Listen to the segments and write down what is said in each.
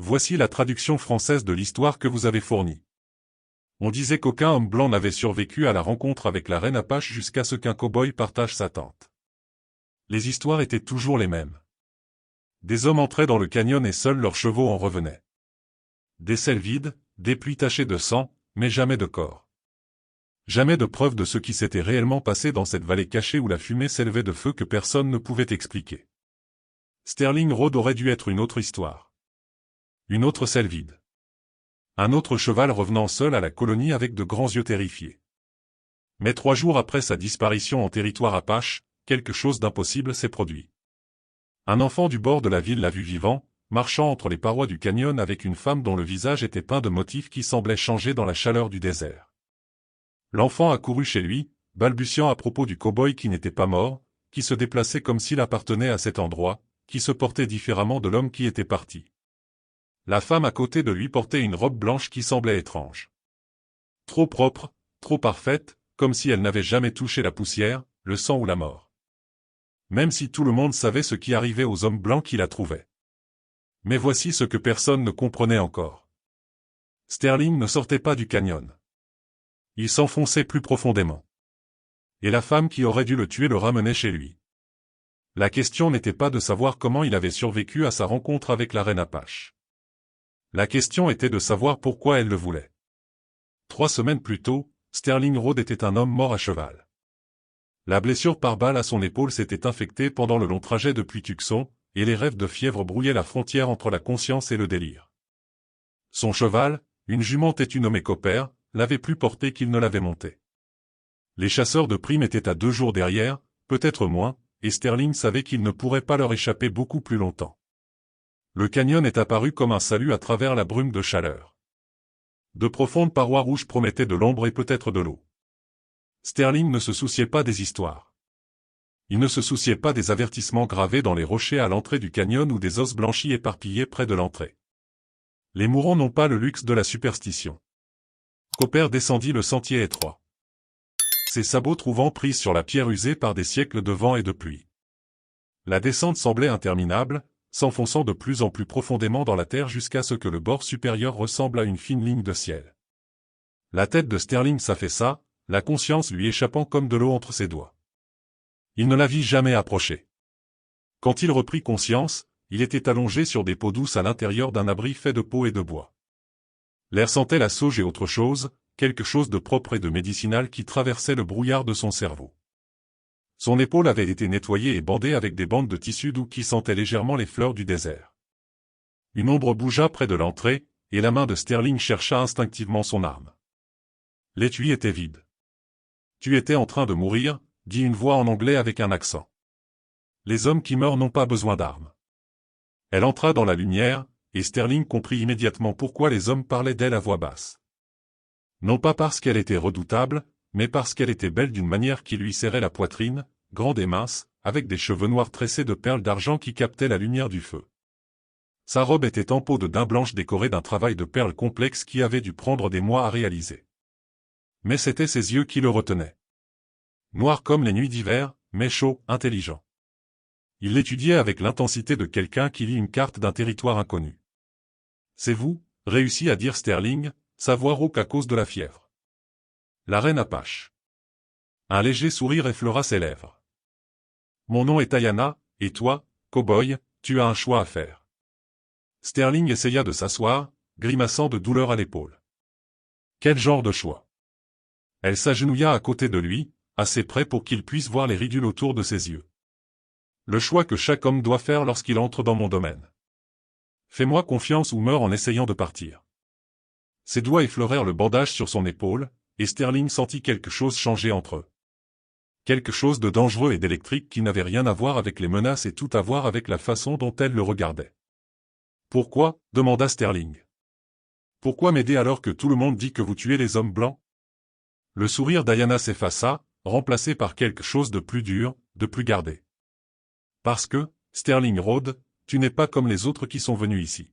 Voici la traduction française de l'histoire que vous avez fournie. On disait qu'aucun homme blanc n'avait survécu à la rencontre avec la reine Apache jusqu'à ce qu'un cow-boy partage sa tente. Les histoires étaient toujours les mêmes. Des hommes entraient dans le canyon et seuls leurs chevaux en revenaient. Des selles vides, des pluies tachées de sang, mais jamais de corps. Jamais de preuve de ce qui s'était réellement passé dans cette vallée cachée où la fumée s'élevait de feu que personne ne pouvait expliquer. Sterling Road aurait dû être une autre histoire. Une autre selle vide. Un autre cheval revenant seul à la colonie avec de grands yeux terrifiés. Mais 3 jours après sa disparition en territoire Apache, quelque chose d'impossible s'est produit. Un enfant du bord de la ville l'a vu vivant, marchant entre les parois du canyon avec une femme dont le visage était peint de motifs qui semblaient changer dans la chaleur du désert. L'enfant a couru chez lui, balbutiant à propos du cow-boy qui n'était pas mort, qui se déplaçait comme s'il appartenait à cet endroit, qui se portait différemment de l'homme qui était parti. La femme à côté de lui portait une robe blanche qui semblait étrange. Trop propre, trop parfaite, comme si elle n'avait jamais touché la poussière, le sang ou la mort. Même si tout le monde savait ce qui arrivait aux hommes blancs qui la trouvaient. Mais voici ce que personne ne comprenait encore. Sterling ne sortait pas du canyon. Il s'enfonçait plus profondément. Et la femme qui aurait dû le tuer le ramenait chez lui. La question n'était pas de savoir comment il avait survécu à sa rencontre avec la reine Apache. La question était de savoir pourquoi elle le voulait. 3 semaines plus tôt, Sterling Road était un homme mort à cheval. La blessure par balle à son épaule s'était infectée pendant le long trajet depuis Tucson, et les rêves de fièvre brouillaient la frontière entre la conscience et le délire. Son cheval, une jument têtue nommée Copper, l'avait plus porté qu'il ne l'avait monté. Les chasseurs de primes étaient à 2 jours derrière, peut-être moins, et Sterling savait qu'il ne pourrait pas leur échapper beaucoup plus longtemps. Le canyon est apparu comme un salut à travers la brume de chaleur. De profondes parois rouges promettaient de l'ombre et peut-être de l'eau. Sterling ne se souciait pas des histoires. Il ne se souciait pas des avertissements gravés dans les rochers à l'entrée du canyon ou des os blanchis éparpillés près de l'entrée. Les mourants n'ont pas le luxe de la superstition. Copper descendit le sentier étroit. Ses sabots trouvant prise sur la pierre usée par des siècles de vent et de pluie. La descente semblait interminable, s'enfonçant de plus en plus profondément dans la terre jusqu'à ce que le bord supérieur ressemble à une fine ligne de ciel. La tête de Sterling s'affaissa, la conscience lui échappant comme de l'eau entre ses doigts. Il ne la vit jamais approcher. Quand il reprit conscience, il était allongé sur des peaux douces à l'intérieur d'un abri fait de peau et de bois. L'air sentait la sauge et autre chose, quelque chose de propre et de médicinal qui traversait le brouillard de son cerveau. Son épaule avait été nettoyée et bandée avec des bandes de tissu doux qui sentaient légèrement les fleurs du désert. Une ombre bougea près de l'entrée, et la main de Sterling chercha instinctivement son arme. L'étui était vide. « Tu étais en train de mourir », dit une voix en anglais avec un accent. « Les hommes qui meurent n'ont pas besoin d'armes. » Elle entra dans la lumière, et Sterling comprit immédiatement pourquoi les hommes parlaient d'elle à voix basse. Non pas parce qu'elle était redoutable, mais parce qu'elle était belle d'une manière qui lui serrait la poitrine, grande et mince, avec des cheveux noirs tressés de perles d'argent qui captaient la lumière du feu. Sa robe était en peau de daim blanche décorée d'un travail de perles complexe qui avait dû prendre des mois à réaliser. Mais c'étaient ses yeux qui le retenaient. Noirs comme les nuits d'hiver, mais chauds, intelligents. Il l'étudiait avec l'intensité de quelqu'un qui lit une carte d'un territoire inconnu. « C'est vous », réussit à dire Sterling, sa voix rauque à cause de la fièvre. La reine Apache. Un léger sourire effleura ses lèvres. « Mon nom est Ayana, et toi, cow-boy, tu as un choix à faire. » Sterling essaya de s'asseoir, grimaçant de douleur à l'épaule. Quel genre de choix? Elle s'agenouilla à côté de lui, assez près pour qu'il puisse voir les ridules autour de ses yeux. Le choix que chaque homme doit faire lorsqu'il entre dans mon domaine. Fais-moi confiance ou meurs en essayant de partir. Ses doigts effleurèrent le bandage sur son épaule, et Sterling sentit quelque chose changer entre eux. Quelque chose de dangereux et d'électrique qui n'avait rien à voir avec les menaces et tout à voir avec la façon dont elle le regardait. « Pourquoi ?» demanda Sterling. « Pourquoi m'aider alors que tout le monde dit que vous tuez les hommes blancs ?» Le sourire d'Ayana s'effaça, remplacé par quelque chose de plus dur, de plus gardé. « Parce que, Sterling Road, tu n'es pas comme les autres qui sont venus ici. »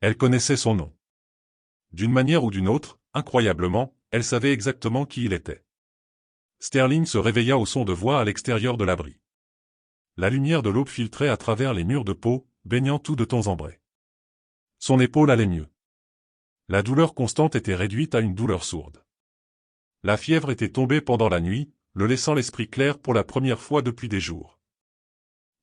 Elle connaissait son nom. D'une manière ou d'une autre, incroyablement, elle savait exactement qui il était. Sterling se réveilla au son de voix à l'extérieur de l'abri. La lumière de l'aube filtrait à travers les murs de peau, baignant tout de temps ambré. Son épaule allait mieux. La douleur constante était réduite à une douleur sourde. La fièvre était tombée pendant la nuit, le laissant l'esprit clair pour la première fois depuis des jours.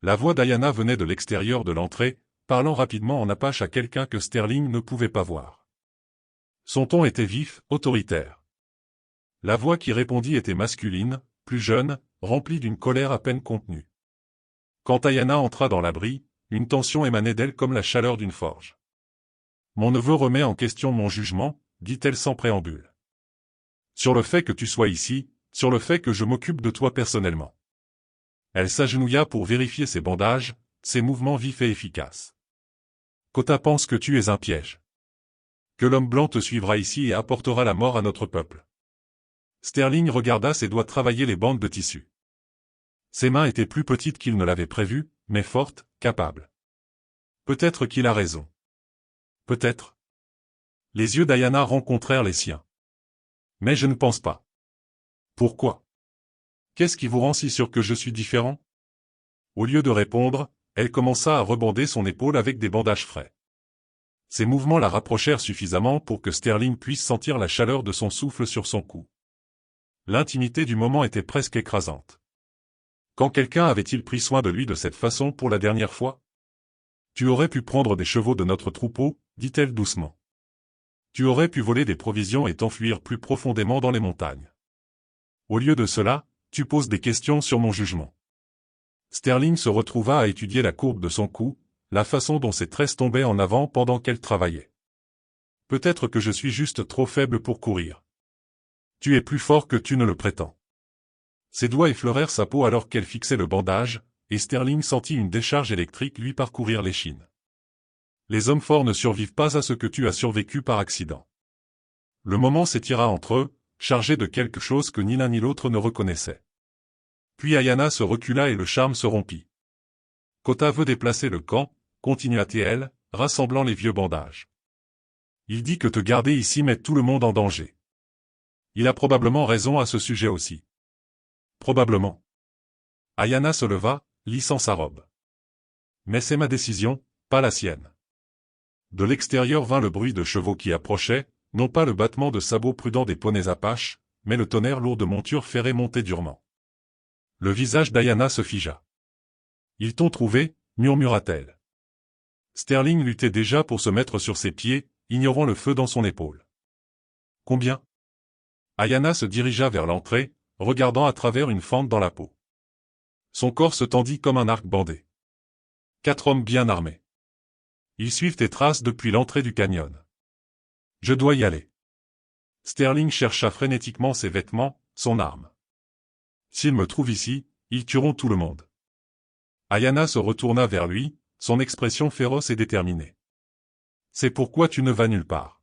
La voix d'Ayana venait de l'extérieur de l'entrée, parlant rapidement en apache à quelqu'un que Sterling ne pouvait pas voir. Son ton était vif, autoritaire. La voix qui répondit était masculine, plus jeune, remplie d'une colère à peine contenue. Quand Ayana entra dans l'abri, une tension émanait d'elle comme la chaleur d'une forge. « Mon neveu remet en question mon jugement, » dit-elle sans préambule. « Sur le fait que tu sois ici, sur le fait que je m'occupe de toi personnellement. » Elle s'agenouilla pour vérifier ses bandages, ses mouvements vifs et efficaces. « Kota pense que tu es un piège. Que l'homme blanc te suivra ici et apportera la mort à notre peuple. » Sterling regarda ses doigts travailler les bandes de tissu. Ses mains étaient plus petites qu'il ne l'avait prévu, mais fortes, capables. Peut-être qu'il a raison. Peut-être. Les yeux d'Ayana rencontrèrent les siens. Mais je ne pense pas. Pourquoi? Qu'est-ce qui vous rend si sûr que je suis différent? Au lieu de répondre, elle commença à rebander son épaule avec des bandages frais. Ces mouvements la rapprochèrent suffisamment pour que Sterling puisse sentir la chaleur de son souffle sur son cou. L'intimité du moment était presque écrasante. Quand quelqu'un avait-il pris soin de lui de cette façon pour la dernière fois? Tu aurais pu prendre des chevaux de notre troupeau, dit-elle doucement. Tu aurais pu voler des provisions et t'enfuir plus profondément dans les montagnes. Au lieu de cela, tu poses des questions sur mon jugement. Sterling se retrouva à étudier la courbe de son cou, la façon dont ses tresses tombaient en avant pendant qu'elle travaillait. Peut-être que je suis juste trop faible pour courir. Tu es plus fort que tu ne le prétends. Ses doigts effleurèrent sa peau alors qu'elle fixait le bandage, et Sterling sentit une décharge électrique lui parcourir l'échine. Les hommes forts ne survivent pas à ce que tu as survécu par accident. Le moment s'étira entre eux, chargé de quelque chose que ni l'un ni l'autre ne reconnaissait. Puis Ayana se recula et le charme se rompit. Kota veut déplacer le camp, continua-t-elle, rassemblant les vieux bandages. Il dit que te garder ici met tout le monde en danger. Il a probablement raison à ce sujet aussi. Probablement. Ayana se leva, lissant sa robe. Mais c'est ma décision, pas la sienne. De l'extérieur vint le bruit de chevaux qui approchaient, non pas le battement de sabots prudents des poneys apaches, mais le tonnerre lourd de montures ferrées montait durement. Le visage d'Ayana se figea. « Ils t'ont trouvé » murmura-t-elle. Sterling luttait déjà pour se mettre sur ses pieds, ignorant le feu dans son épaule. « Combien » Ayana se dirigea vers l'entrée, regardant à travers une fente dans la peau. Son corps se tendit comme un arc bandé. 4 hommes bien armés. Ils suivent tes traces depuis l'entrée du canyon. Je dois y aller. Sterling chercha frénétiquement ses vêtements, son arme. S'ils me trouvent ici, ils tueront tout le monde. Ayana se retourna vers lui, son expression féroce et déterminée. C'est pourquoi tu ne vas nulle part.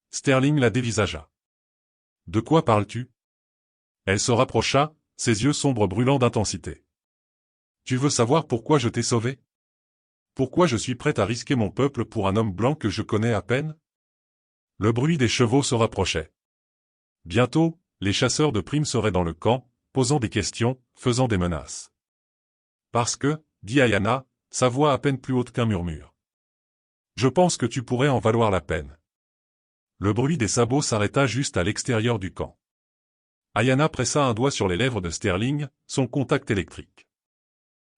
Sterling la dévisagea. De quoi parles-tu? Elle se rapprocha, ses yeux sombres brûlants d'intensité. Tu veux savoir pourquoi je t'ai sauvé? Pourquoi je suis prête à risquer mon peuple pour un homme blanc que je connais à peine? Le bruit des chevaux se rapprochait. Bientôt, les chasseurs de primes seraient dans le camp, posant des questions, faisant des menaces. Parce que, dit Ayana, sa voix à peine plus haute qu'un murmure. Je pense que tu pourrais en valoir la peine. Le bruit des sabots s'arrêta juste à l'extérieur du camp. Ayana pressa un doigt sur les lèvres de Sterling, son contact électrique.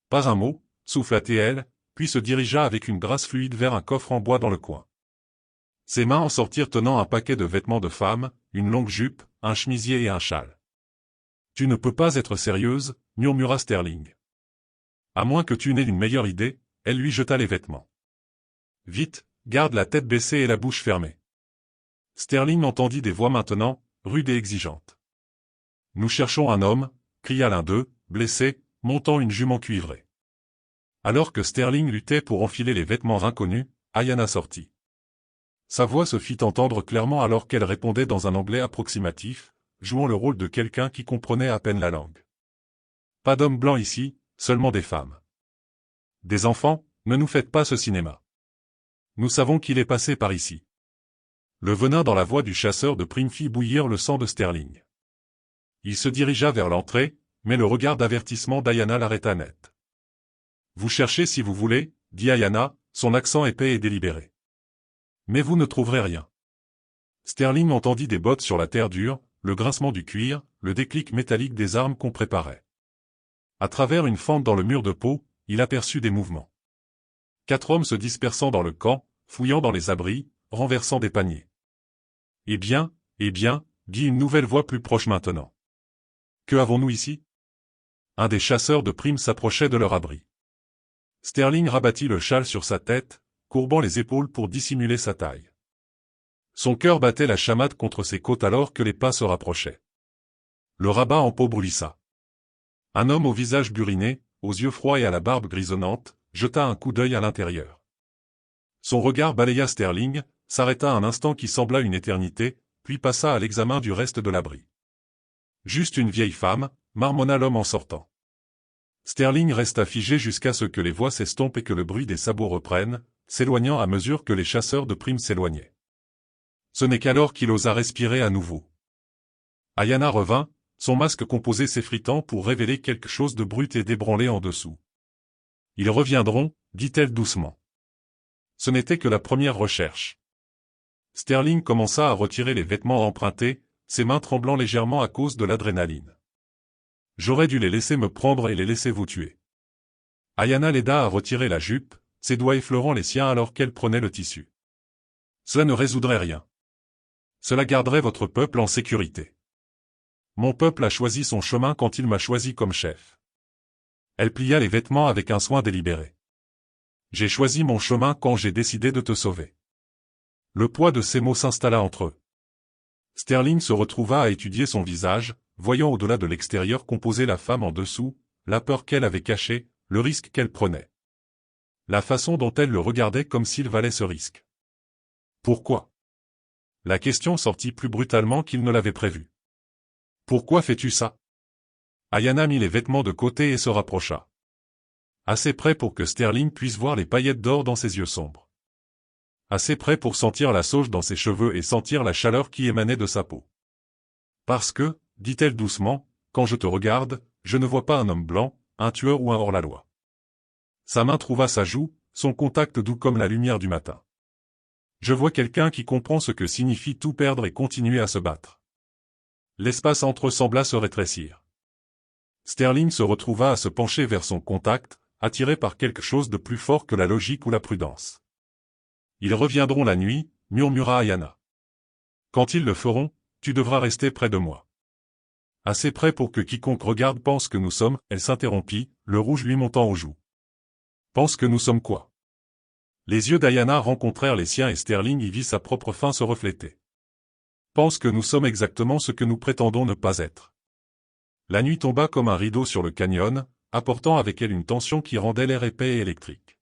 Pas un mot, souffla-t-elle, puis se dirigea avec une grâce fluide vers un coffre en bois dans le coin. Ses mains en sortirent tenant un paquet de vêtements de femme, une longue jupe, un chemisier et un châle. « Tu ne peux pas être sérieuse, » murmura Sterling. « À moins que tu n'aies une meilleure idée, » elle lui jeta les vêtements. « Vite, garde la tête baissée et la bouche fermée. » Sterling entendit des voix maintenant, rudes et exigeantes. « Nous cherchons un homme, » cria l'un d'eux, blessé, montant une jument cuivrée. Alors que Sterling luttait pour enfiler les vêtements inconnus, Ayana sortit. Sa voix se fit entendre clairement alors qu'elle répondait dans un anglais approximatif, jouant le rôle de quelqu'un qui comprenait à peine la langue. « Pas d'hommes blancs ici, seulement des femmes. Des enfants, ne nous faites pas ce cinéma. Nous savons qu'il est passé par ici. » Le venin dans la voix du chasseur de primes fit bouillir le sang de Sterling. Il se dirigea vers l'entrée, mais le regard d'avertissement d'Ayana l'arrêta net. « Vous cherchez si vous voulez, » dit Ayana, son accent épais et délibéré. Mais vous ne trouverez rien. Sterling entendit des bottes sur la terre dure, le grincement du cuir, le déclic métallique des armes qu'on préparait. À travers une fente dans le mur de peau, il aperçut des mouvements. 4 hommes se dispersant dans le camp, fouillant dans les abris, renversant des paniers. Eh bien, dit une nouvelle voix plus proche maintenant. Que avons-nous ici? Un des chasseurs de primes s'approchait de leur abri. Sterling rabattit le châle sur sa tête, courbant les épaules pour dissimuler sa taille. Son cœur battait la chamade contre ses côtes alors que les pas se rapprochaient. Le rabat en peau bruissa. Un homme au visage buriné, aux yeux froids et à la barbe grisonnante, jeta un coup d'œil à l'intérieur. Son regard balaya Sterling, s'arrêta un instant qui sembla une éternité, puis passa à l'examen du reste de l'abri. Juste une vieille femme, marmonna l'homme en sortant. Sterling resta figé jusqu'à ce que les voix s'estompent et que le bruit des sabots reprenne, s'éloignant à mesure que les chasseurs de primes s'éloignaient. Ce n'est qu'alors qu'il osa respirer à nouveau. Ayana revint, son masque composé s'effritant pour révéler quelque chose de brut et d'ébranlé en dessous. « Ils reviendront, dit-elle doucement. Ce n'était que la première recherche. Sterling commença à retirer les vêtements empruntés, ses mains tremblant légèrement à cause de l'adrénaline. « J'aurais dû les laisser me prendre et les laisser vous tuer. » Ayana l'aida à retirer la jupe, ses doigts effleurant les siens alors qu'elle prenait le tissu. « Cela ne résoudrait rien. Cela garderait votre peuple en sécurité. Mon peuple a choisi son chemin quand il m'a choisi comme chef. » Elle plia les vêtements avec un soin délibéré. « J'ai choisi mon chemin quand j'ai décidé de te sauver. » Le poids de ces mots s'installa entre eux. Sterling se retrouva à étudier son visage, voyant au-delà de l'extérieur composer la femme en dessous, la peur qu'elle avait cachée, le risque qu'elle prenait. La façon dont elle le regardait comme s'il valait ce risque. Pourquoi? La question sortit plus brutalement qu'il ne l'avait prévu. Pourquoi fais-tu ça? Ayana mit les vêtements de côté et se rapprocha. Assez près pour que Sterling puisse voir les paillettes d'or dans ses yeux sombres. Assez près pour sentir la sauge dans ses cheveux et sentir la chaleur qui émanait de sa peau. Parce que, dit-elle doucement, quand je te regarde, je ne vois pas un homme blanc, un tueur ou un hors-la-loi. Sa main trouva sa joue, son contact doux comme la lumière du matin. Je vois quelqu'un qui comprend ce que signifie tout perdre et continuer à se battre. L'espace entre eux sembla se rétrécir. Sterling se retrouva à se pencher vers son contact, attiré par quelque chose de plus fort que la logique ou la prudence. Ils reviendront la nuit, murmura Ayana. Quand ils le feront, tu devras rester près de moi. Assez près pour que quiconque regarde pense que nous sommes, elle s'interrompit, le rouge lui montant aux joues. Pense que nous sommes quoi? Les yeux d'Ayana rencontrèrent les siens et Sterling y vit sa propre faim se refléter. Pense que nous sommes exactement ce que nous prétendons ne pas être. La nuit tomba comme un rideau sur le canyon, apportant avec elle une tension qui rendait l'air épais et électrique.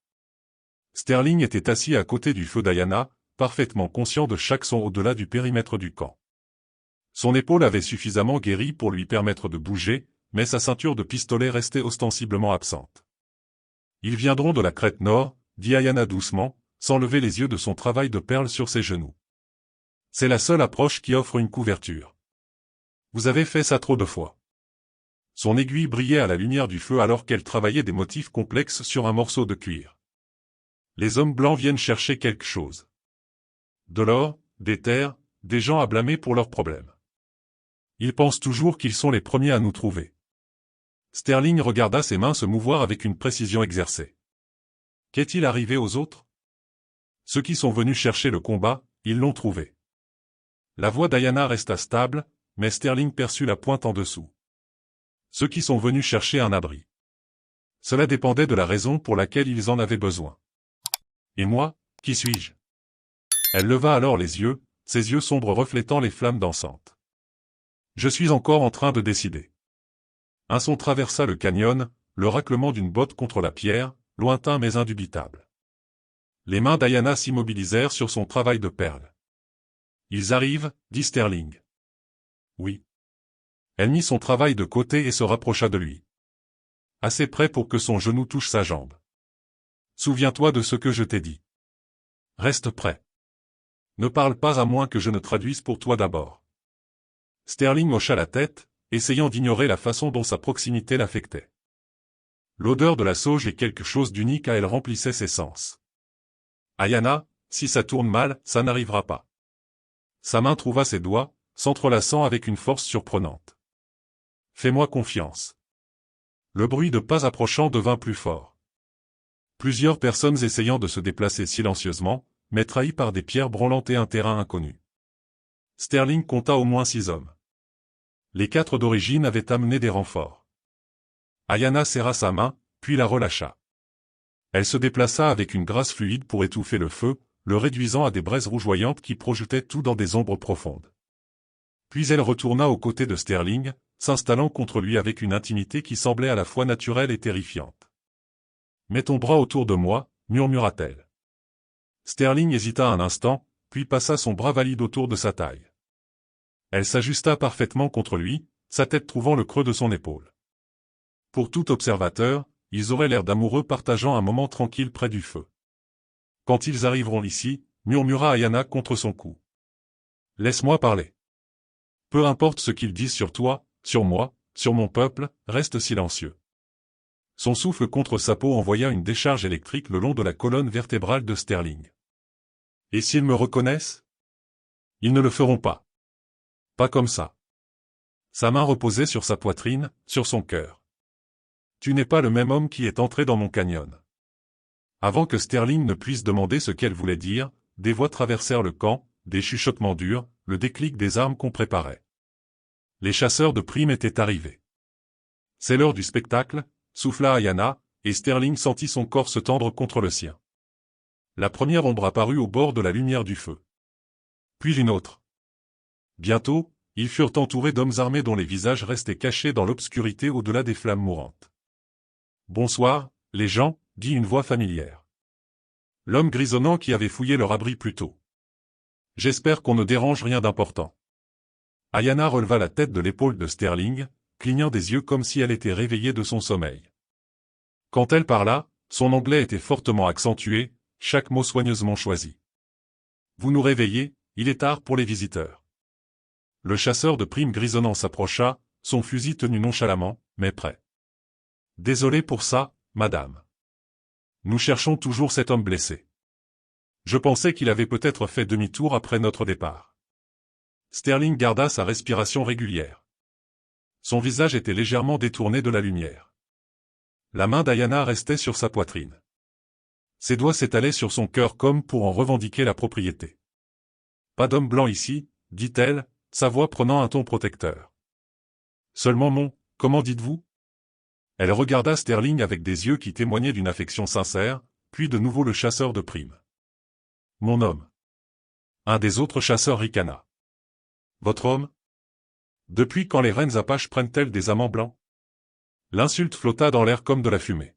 Sterling était assis à côté du feu d'Ayana, parfaitement conscient de chaque son au-delà du périmètre du camp. Son épaule avait suffisamment guéri pour lui permettre de bouger, mais sa ceinture de pistolet restait ostensiblement absente. Ils viendront de la crête nord, dit Ayana doucement, sans lever les yeux de son travail de perles sur ses genoux. C'est la seule approche qui offre une couverture. Vous avez fait ça trop de fois. Son aiguille brillait à la lumière du feu alors qu'elle travaillait des motifs complexes sur un morceau de cuir. Les hommes blancs viennent chercher quelque chose. De l'or, des terres, des gens à blâmer pour leurs problèmes. Ils pensent toujours qu'ils sont les premiers à nous trouver. Sterling regarda ses mains se mouvoir avec une précision exercée. Qu'est-il arrivé aux autres? Ceux qui sont venus chercher le combat, ils l'ont trouvé. La voix d'Ayana resta stable, mais Sterling perçut la pointe en dessous. Ceux qui sont venus chercher un abri. Cela dépendait de la raison pour laquelle ils en avaient besoin. Et moi, qui suis-je? Elle leva alors les yeux, ses yeux sombres reflétant les flammes dansantes. Je suis encore en train de décider. Un son traversa le canyon, le raclement d'une botte contre la pierre, lointain mais indubitable. Les mains d'Ayana s'immobilisèrent sur son travail de perles. Ils arrivent, dit Sterling. Oui. Elle mit son travail de côté et se rapprocha de lui. Assez près pour que son genou touche sa jambe. Souviens-toi de ce que je t'ai dit. Reste prêt. Ne parle pas à moins que je ne traduise pour toi d'abord. Sterling hocha la tête, essayant d'ignorer la façon dont sa proximité l'affectait. L'odeur de la sauge et quelque chose d'unique à elle remplissait ses sens. Ayana, Si ça tourne mal, ça n'arrivera pas. Sa main trouva ses doigts, s'entrelaçant avec une force surprenante. Fais-moi confiance. Le bruit de pas approchant devint plus fort. Plusieurs personnes essayant de se déplacer silencieusement, mais trahies par des pierres branlantes et un terrain inconnu. Sterling compta au moins 6 hommes. Les 4 d'origine avaient amené des renforts. Ayana serra sa main, puis la relâcha. Elle se déplaça avec une grâce fluide pour étouffer le feu, le réduisant à des braises rougeoyantes qui projetaient tout dans des ombres profondes. Puis elle retourna aux côtés de Sterling, s'installant contre lui avec une intimité qui semblait à la fois naturelle et terrifiante. « Mets ton bras autour de moi, murmura-t-elle. Sterling hésita un instant, puis passa son bras valide autour de sa taille. Elle s'ajusta parfaitement contre lui, sa tête trouvant le creux de son épaule. Pour tout observateur, ils auraient l'air d'amoureux partageant un moment tranquille près du feu. « Quand ils arriveront ici, murmura Ayana contre son cou. Laisse-moi parler. Peu importe ce qu'ils disent sur toi, sur moi, sur mon peuple, reste silencieux. » Son souffle contre sa peau envoya une décharge électrique le long de la colonne vertébrale de Sterling. « Et s'ils me reconnaissent? Ils ne le feront pas. Pas comme ça. » Sa main reposait sur sa poitrine, sur son cœur. « Tu n'es pas le même homme qui est entré dans mon canyon. » Avant que Sterling ne puisse demander ce qu'elle voulait dire, des voix traversèrent le camp, des chuchotements durs, le déclic des armes qu'on préparait. Les chasseurs de primes étaient arrivés. « C'est l'heure du spectacle », souffla Ayana, et Sterling sentit son corps se tendre contre le sien. La première ombre apparut au bord de la lumière du feu. Puis une autre. Bientôt, ils furent entourés d'hommes armés dont les visages restaient cachés dans l'obscurité au-delà des flammes mourantes. « Bonsoir, les gens », dit une voix familière. L'homme grisonnant qui avait fouillé leur abri plus tôt. « J'espère qu'on ne dérange rien d'important. » Ayana releva la tête de l'épaule de Sterling, clignant des yeux comme si elle était réveillée de son sommeil. Quand elle parla, son anglais était fortement accentué, chaque mot soigneusement choisi. « Vous nous réveillez, il est tard pour les visiteurs. » Le chasseur de primes grisonnant s'approcha, son fusil tenu nonchalamment, mais prêt. « Désolé pour ça, madame. Nous cherchons toujours cet homme blessé. Je pensais qu'il avait peut-être fait demi-tour après notre départ. » Sterling garda sa respiration régulière. Son visage était légèrement détourné de la lumière. La main d'Ayana restait sur sa poitrine. Ses doigts s'étalaient sur son cœur comme pour en revendiquer la propriété. « Pas d'homme blanc ici, » dit-elle, sa voix prenant un ton protecteur. « Seulement comment dites-vous » Elle regarda Sterling avec des yeux qui témoignaient d'une affection sincère, puis de nouveau le chasseur de primes. « Mon homme. » Un des autres chasseurs ricana. « Votre homme ? Depuis quand les reines apaches prennent-elles des amants blancs ?» L'insulte flotta dans l'air comme de la fumée.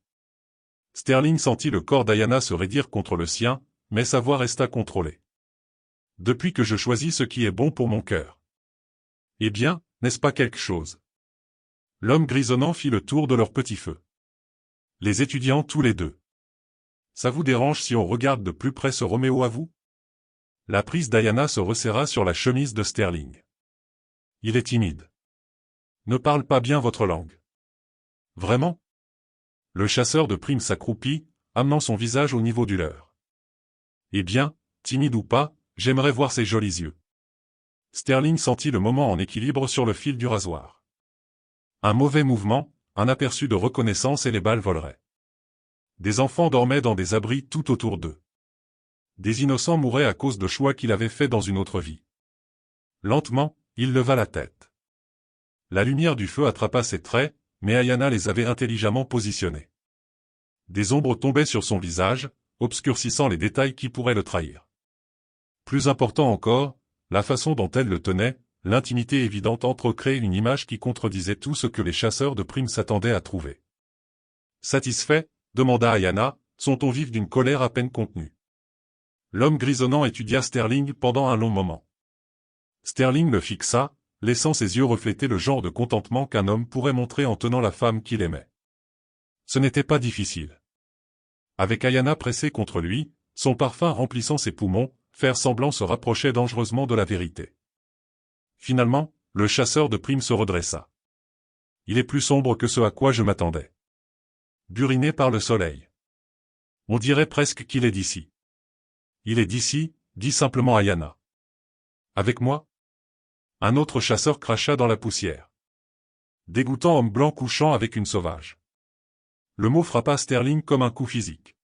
Sterling sentit le corps d'Ayana se raidir contre le sien, mais sa voix resta contrôlée. « Depuis que je choisis ce qui est bon pour mon cœur. » Eh bien, n'est-ce pas quelque chose ? L'homme grisonnant fit le tour de leur petit feu. Les étudiants tous les deux. « Ça vous dérange si on regarde de plus près ce Roméo à vous ?» La prise d'Ayana se resserra sur la chemise de Sterling. « Il est timide. Ne parle pas bien votre langue. »« Vraiment ?» Le chasseur de primes s'accroupit, amenant son visage au niveau du leur. « Eh bien, timide ou pas, j'aimerais voir ses jolis yeux. » Sterling sentit le moment en équilibre sur le fil du rasoir. Un mauvais mouvement, un aperçu de reconnaissance et les balles voleraient. Des enfants dormaient dans des abris tout autour d'eux. Des innocents mouraient à cause de choix qu'il avait faits dans une autre vie. Lentement, il leva la tête. La lumière du feu attrapa ses traits, mais Ayana les avait intelligemment positionnés. Des ombres tombaient sur son visage, obscurcissant les détails qui pourraient le trahir. Plus important encore, la façon dont elle le tenait, l'intimité évidente entrecréait une image qui contredisait tout ce que les chasseurs de primes s'attendaient à trouver. « Satisfait ?» demanda Ayana, son ton vif d'une colère à peine contenue. L'homme grisonnant étudia Sterling pendant un long moment. Sterling le fixa, laissant ses yeux refléter le genre de contentement qu'un homme pourrait montrer en tenant la femme qu'il aimait. Ce n'était pas difficile. Avec Ayana pressée contre lui, son parfum remplissant ses poumons, faire semblant se rapprochait dangereusement de la vérité. Finalement, le chasseur de primes se redressa. « Il est plus sombre que ce à quoi je m'attendais. Buriné par le soleil. On dirait presque qu'il est d'ici. » Il est d'ici, dit simplement Ayana. Avec moi? Un autre chasseur cracha dans la poussière. Dégoûtant homme blanc couchant avec une sauvage. Le mot frappa Sterling comme un coup physique.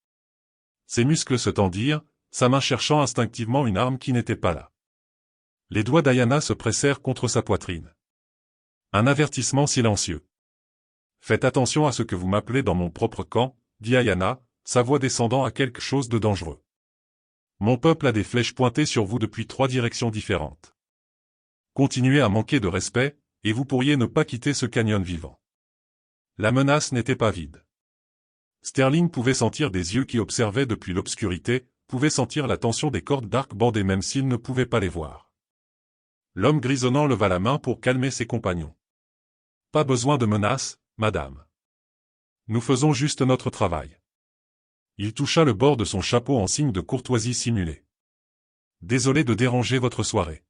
Ses muscles se tendirent, sa main cherchant instinctivement une arme qui n'était pas là. Les doigts d'Ayana se pressèrent contre sa poitrine. Un avertissement silencieux. Faites attention à ce que vous m'appelez dans mon propre camp, dit Ayana, sa voix descendant à quelque chose de dangereux. Mon peuple a des flèches pointées sur vous depuis 3 directions différentes. Continuez à manquer de respect, et vous pourriez ne pas quitter ce canyon vivant. La menace n'était pas vide. Sterling pouvait sentir des yeux qui observaient depuis l'obscurité, pouvait sentir la tension des cordes d'arc bandées même s'il ne pouvait pas les voir. L'homme grisonnant leva la main pour calmer ses compagnons. Pas besoin de menaces, madame. Nous faisons juste notre travail. Il toucha le bord de son chapeau en signe de courtoisie simulée. Désolé de déranger votre soirée.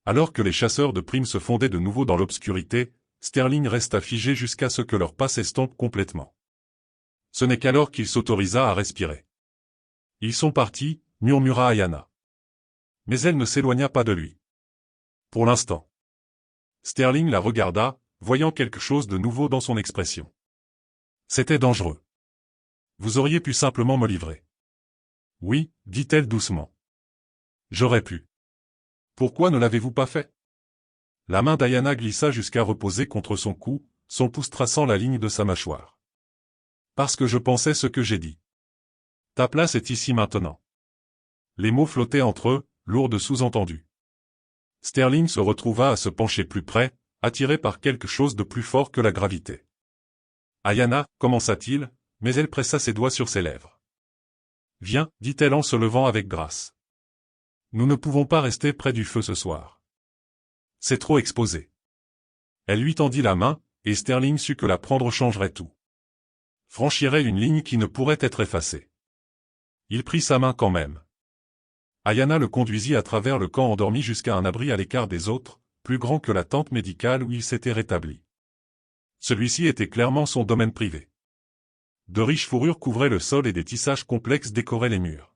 Alors que les chasseurs de primes se fondaient de nouveau dans l'obscurité, Sterling resta figé jusqu'à ce que leur pas s'estompe complètement. Ce n'est qu'alors qu'il s'autorisa à respirer. Ils sont partis, murmura Ayana. Mais elle ne s'éloigna pas de lui. Pour l'instant. Sterling la regarda, voyant quelque chose de nouveau dans son expression. C'était dangereux. Vous auriez pu simplement me livrer. Oui, dit-elle doucement. J'aurais pu. Pourquoi ne l'avez-vous pas fait? La main d'Ayana glissa jusqu'à reposer contre son cou, son pouce traçant la ligne de sa mâchoire. Parce que je pensais ce que j'ai dit. Ta place est ici maintenant. Les mots flottaient entre eux, lourds de sous-entendus. Sterling se retrouva à se pencher plus près, attiré par quelque chose de plus fort que la gravité. Ayana, commença-t-il, mais elle pressa ses doigts sur ses lèvres. Viens, dit-elle en se levant avec grâce. Nous ne pouvons pas rester près du feu ce soir. C'est trop exposé. Elle lui tendit la main, et Sterling sut que la prendre changerait tout. Franchirait une ligne qui ne pourrait être effacée. Il prit sa main quand même. Ayana le conduisit à travers le camp endormi jusqu'à un abri à l'écart des autres, plus grand que la tente médicale où il s'était rétabli. Celui-ci était clairement son domaine privé. De riches fourrures couvraient le sol et des tissages complexes décoraient les murs.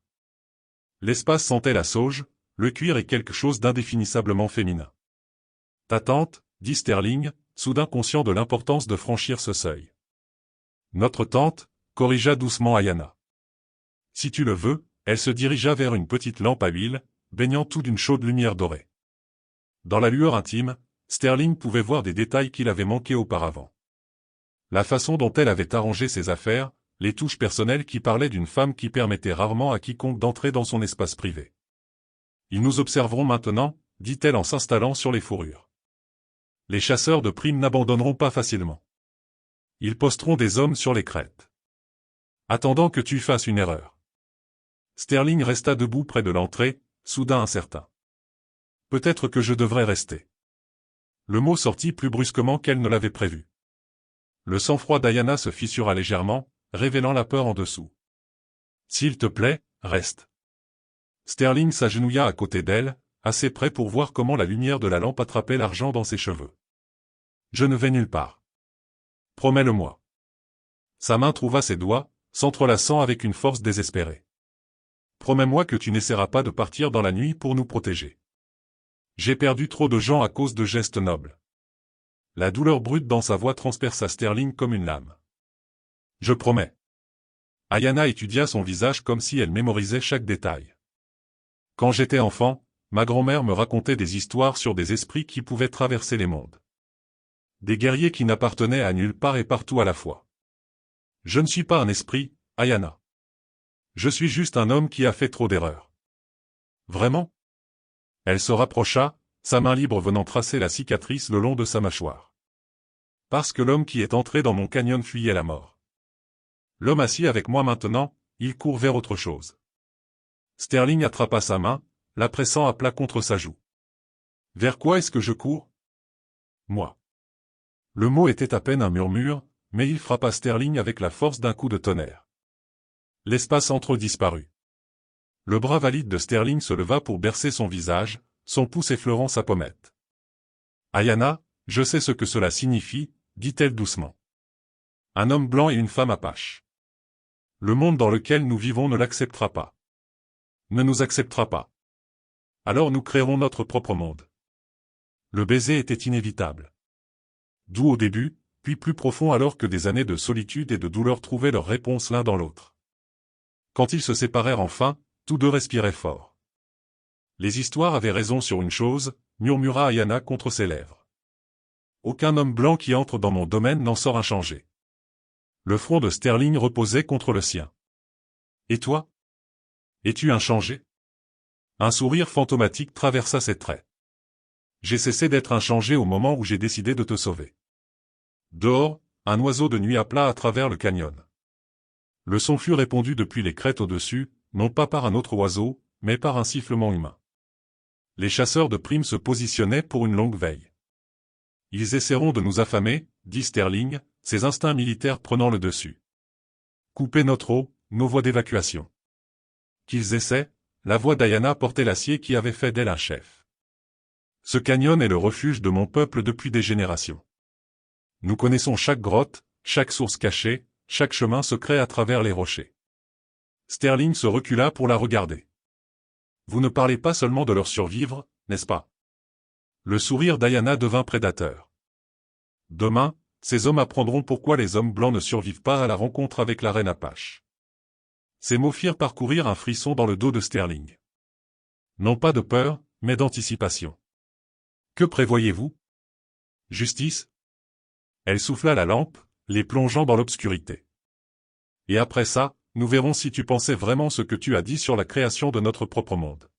L'espace sentait la sauge, le cuir et quelque chose d'indéfinissablement féminin. Ta tante, dit Sterling, soudain conscient de l'importance de franchir ce seuil. Notre tante, corrigea doucement Ayana. Si tu le veux, elle se dirigea vers une petite lampe à huile, baignant tout d'une chaude lumière dorée. Dans la lueur intime, Sterling pouvait voir des détails qu'il avait manqués auparavant. La façon dont elle avait arrangé ses affaires, les touches personnelles qui parlaient d'une femme qui permettait rarement à quiconque d'entrer dans son espace privé. Ils nous observeront maintenant, dit-elle en s'installant sur les fourrures. Les chasseurs de primes n'abandonneront pas facilement. Ils posteront des hommes sur les crêtes. Attendant que tu fasses une erreur. Sterling resta debout près de l'entrée, soudain incertain. Peut-être que je devrais rester. Le mot sortit plus brusquement qu'elle ne l'avait prévu. Le sang-froid d'Ayana se fissura légèrement, révélant la peur en dessous. S'il te plaît, reste. Sterling s'agenouilla à côté d'elle, assez près pour voir comment la lumière de la lampe attrapait l'argent dans ses cheveux. Je ne vais nulle part. Promets-le-moi. Sa main trouva ses doigts, s'entrelaçant avec une force désespérée. Promets-moi que tu n'essaieras pas de partir dans la nuit pour nous protéger. J'ai perdu trop de gens à cause de gestes nobles. La douleur brute dans sa voix transperça Sterling comme une lame. Je promets. Ayana étudia son visage comme si elle mémorisait chaque détail. Quand j'étais enfant, ma grand-mère me racontait des histoires sur des esprits qui pouvaient traverser les mondes. Des guerriers qui n'appartenaient à nulle part et partout à la fois. Je ne suis pas un esprit, Ayana. Je suis juste un homme qui a fait trop d'erreurs. Vraiment? Elle se rapprocha, sa main libre venant tracer la cicatrice le long de sa mâchoire. Parce que l'homme qui est entré dans mon canyon fuyait la mort. L'homme assis avec moi maintenant, il court vers autre chose. Sterling attrapa sa main, la pressant à plat contre sa joue. Vers quoi est-ce que je cours? Moi. Le mot était à peine un murmure, mais il frappa Sterling avec la force d'un coup de tonnerre. L'espace entre eux disparut. Le bras valide de Sterling se leva pour bercer son visage, son pouce effleurant sa pommette. Ayana, je sais ce que cela signifie, dit-elle doucement. Un homme blanc et une femme apache. Le monde dans lequel nous vivons ne l'acceptera pas. ne nous acceptera pas. Alors nous créerons notre propre monde. Le baiser était inévitable. Doux au début, puis plus profond alors que des années de solitude et de douleur trouvaient leur réponse l'un dans l'autre. Quand ils se séparèrent enfin, tous deux respiraient fort. Les histoires avaient raison sur une chose, murmura Ayana contre ses lèvres. Aucun homme blanc qui entre dans mon domaine n'en sort inchangé. Le front de Sterling reposait contre le sien. Et toi? Es-tu inchangé? Un sourire fantomatique traversa ses traits. J'ai cessé d'être inchangé au moment où j'ai décidé de te sauver. Dehors, un oiseau de nuit appela à travers le canyon. Le son fut répondu depuis les crêtes au-dessus, non pas par un autre oiseau, mais par un sifflement humain. Les chasseurs de primes se positionnaient pour une longue veille. Ils essaieront de nous affamer, dit Sterling, ses instincts militaires prenant le dessus. Couper notre eau, nos voies d'évacuation. Qu'ils essaient, la voix d'Ayana portait l'acier qui avait fait d'elle un chef. Ce canyon est le refuge de mon peuple depuis des générations. Nous connaissons chaque grotte, chaque source cachée, chaque chemin secret à travers les rochers. Sterling se recula pour la regarder. Vous ne parlez pas seulement de leur survivre, n'est-ce pas? Le sourire d'Ayana devint prédateur. Demain, ces hommes apprendront pourquoi les hommes blancs ne survivent pas à la rencontre avec la reine Apache. Ces mots firent parcourir un frisson dans le dos de Sterling. Non pas de peur, mais d'anticipation. Que prévoyez-vous? Justice? Elle souffla la lampe, les plongeant dans l'obscurité. Et après ça, nous verrons si tu pensais vraiment ce que tu as dit sur la création de notre propre monde.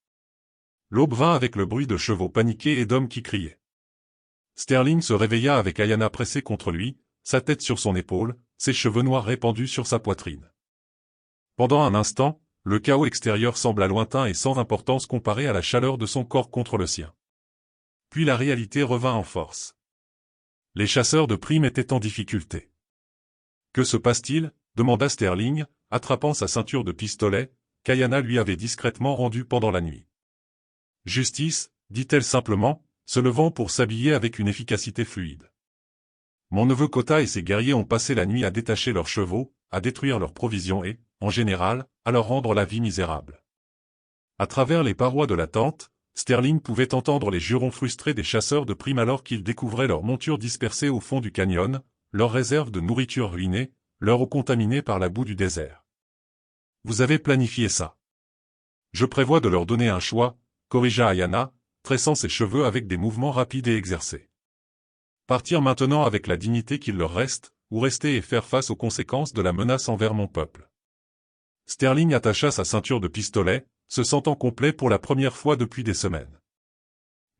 L'aube vint avec le bruit de chevaux paniqués et d'hommes qui criaient. Sterling se réveilla avec Ayana pressée contre lui, sa tête sur son épaule, ses cheveux noirs répandus sur sa poitrine. Pendant un instant, le chaos extérieur sembla lointain et sans importance comparé à la chaleur de son corps contre le sien. Puis la réalité revint en force. Les chasseurs de primes étaient en difficulté. Que se passe-t-il? Demanda Sterling, attrapant sa ceinture de pistolet, qu'Ayana lui avait discrètement rendue pendant la nuit. Justice, dit-elle simplement, se levant pour s'habiller avec une efficacité fluide. Mon neveu Kota et ses guerriers ont passé la nuit à détacher leurs chevaux, à détruire leurs provisions et, en général, à leur rendre la vie misérable. À travers les parois de la tente, Sterling pouvait entendre les jurons frustrés des chasseurs de primes alors qu'ils découvraient leurs montures dispersées au fond du canyon, leurs réserves de nourriture ruinées, leur eau contaminée par la boue du désert. Vous avez planifié ça. Je prévois de leur donner un choix, corrigea Ayana, tressant ses cheveux avec des mouvements rapides et exercés. Partir maintenant avec la dignité qu'il leur reste, ou rester et faire face aux conséquences de la menace envers mon peuple. Sterling attacha sa ceinture de pistolet, se sentant complet pour la première fois depuis des semaines.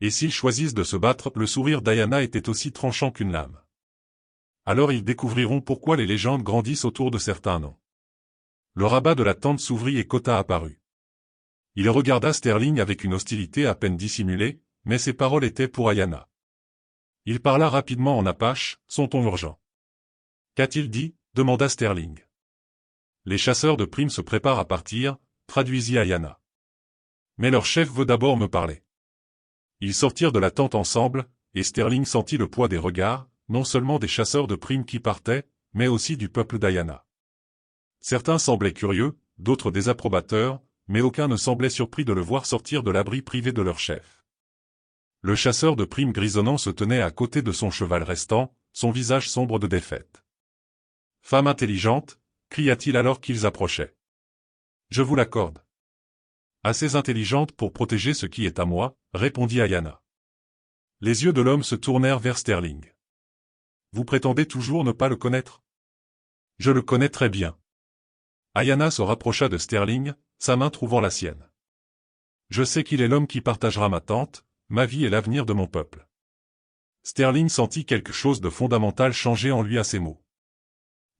Et s'ils choisissent de se battre, le sourire d'Ayana était aussi tranchant qu'une lame. Alors ils découvriront pourquoi les légendes grandissent autour de certains noms. Le rabat de la tente s'ouvrit et Kota apparut. Il regarda Sterling avec une hostilité à peine dissimulée, mais ses paroles étaient pour Ayana. Il parla rapidement en apache, son ton urgent. Qu'a-t-il dit? Demanda Sterling. Les chasseurs de primes se préparent à partir, traduisit Ayana. Mais leur chef veut d'abord me parler. Ils sortirent de la tente ensemble, et Sterling sentit le poids des regards, non seulement des chasseurs de primes qui partaient, mais aussi du peuple d'Ayana. Certains semblaient curieux, d'autres désapprobateurs, mais aucun ne semblait surpris de le voir sortir de l'abri privé de leur chef. Le chasseur de primes grisonnant se tenait à côté de son cheval restant, son visage sombre de défaite. « Femme intelligente » cria-t-il alors qu'ils approchaient. « Je vous l'accorde. »« Assez intelligente pour protéger ce qui est à moi » répondit Ayana. Les yeux de l'homme se tournèrent vers Sterling. « Vous prétendez toujours ne pas le connaître ?»« Je le connais très bien. » Ayana se rapprocha de Sterling, sa main trouvant la sienne. « Je sais qu'il est l'homme qui partagera ma tente, ma vie et l'avenir de mon peuple. » Sterling sentit quelque chose de fondamental changer en lui à ces mots.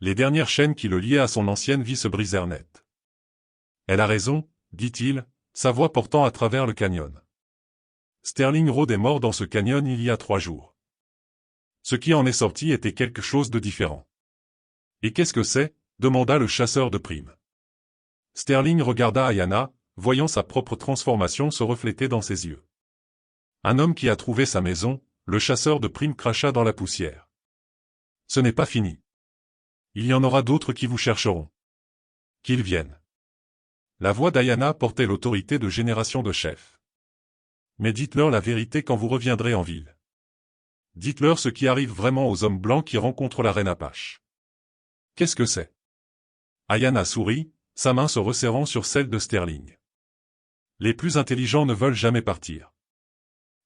Les dernières chaînes qui le liaient à son ancienne vie se brisèrent net. « Elle a raison, » dit-il, sa voix portant à travers le canyon. Sterling Road est mort dans ce canyon il y a 3 jours. Ce qui en est sorti était quelque chose de différent. « Et qu'est-ce que c'est ?» demanda le chasseur de primes. Sterling regarda Ayana, voyant sa propre transformation se refléter dans ses yeux. Un homme qui a trouvé sa maison, le chasseur de primes cracha dans la poussière. Ce n'est pas fini. Il y en aura d'autres qui vous chercheront. Qu'ils viennent. La voix d'Ayana portait l'autorité de génération de chefs. Mais dites-leur la vérité quand vous reviendrez en ville. Dites-leur ce qui arrive vraiment aux hommes blancs qui rencontrent la reine Apache. Qu'est-ce que c'est? Ayana sourit, sa main se resserrant sur celle de Sterling. Les plus intelligents ne veulent jamais partir.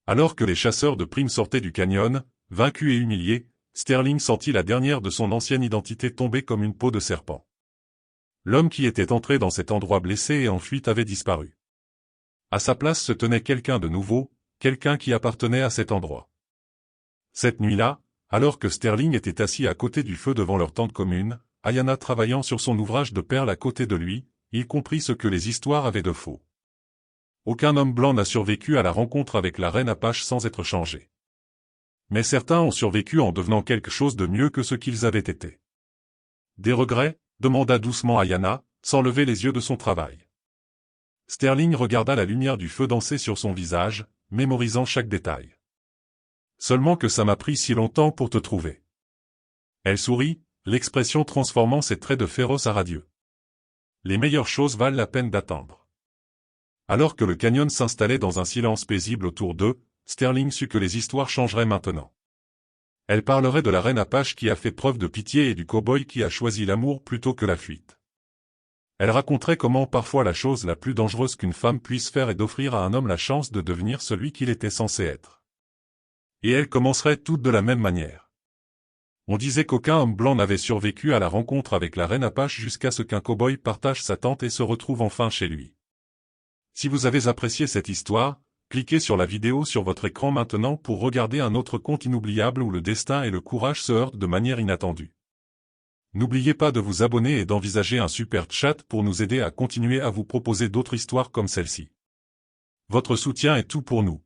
Alors que les chasseurs de primes sortaient du canyon, vaincus et humiliés, Sterling sentit la dernière de son ancienne identité tomber comme une peau de serpent. L'homme qui était entré dans cet endroit blessé et en fuite avait disparu. À sa place se tenait quelqu'un de nouveau, quelqu'un qui appartenait à cet endroit. Cette nuit-là, alors que Sterling était assis à côté du feu devant leur tente commune, Ayana travaillant sur son ouvrage de perles à côté de lui, il comprit ce que les histoires avaient de faux. Aucun homme blanc n'a survécu à la rencontre avec la reine Apache sans être changé. Mais certains ont survécu en devenant quelque chose de mieux que ce qu'ils avaient été. Des regrets? Demanda doucement Ayana, sans lever les yeux de son travail. Sterling regarda la lumière du feu danser sur son visage, mémorisant chaque détail. Seulement que ça m'a pris si longtemps pour te trouver. Elle sourit, l'expression transformant ses traits de féroce à radieux. Les meilleures choses valent la peine d'attendre. Alors que le canyon s'installait dans un silence paisible autour d'eux, Sterling sut que les histoires changeraient maintenant. Elle parlerait de la reine Apache qui a fait preuve de pitié et du cow-boy qui a choisi l'amour plutôt que la fuite. Elle raconterait comment parfois la chose la plus dangereuse qu'une femme puisse faire est d'offrir à un homme la chance de devenir celui qu'il était censé être. Et elle commencerait toutes de la même manière. On disait qu'aucun homme blanc n'avait survécu à la rencontre avec la reine Apache jusqu'à ce qu'un cow-boy partage sa tente et se retrouve enfin chez lui. Si vous avez apprécié cette histoire, cliquez sur la vidéo sur votre écran maintenant pour regarder un autre conte inoubliable où le destin et le courage se heurtent de manière inattendue. N'oubliez pas de vous abonner et d'envisager un super chat pour nous aider à continuer à vous proposer d'autres histoires comme celle-ci. Votre soutien est tout pour nous.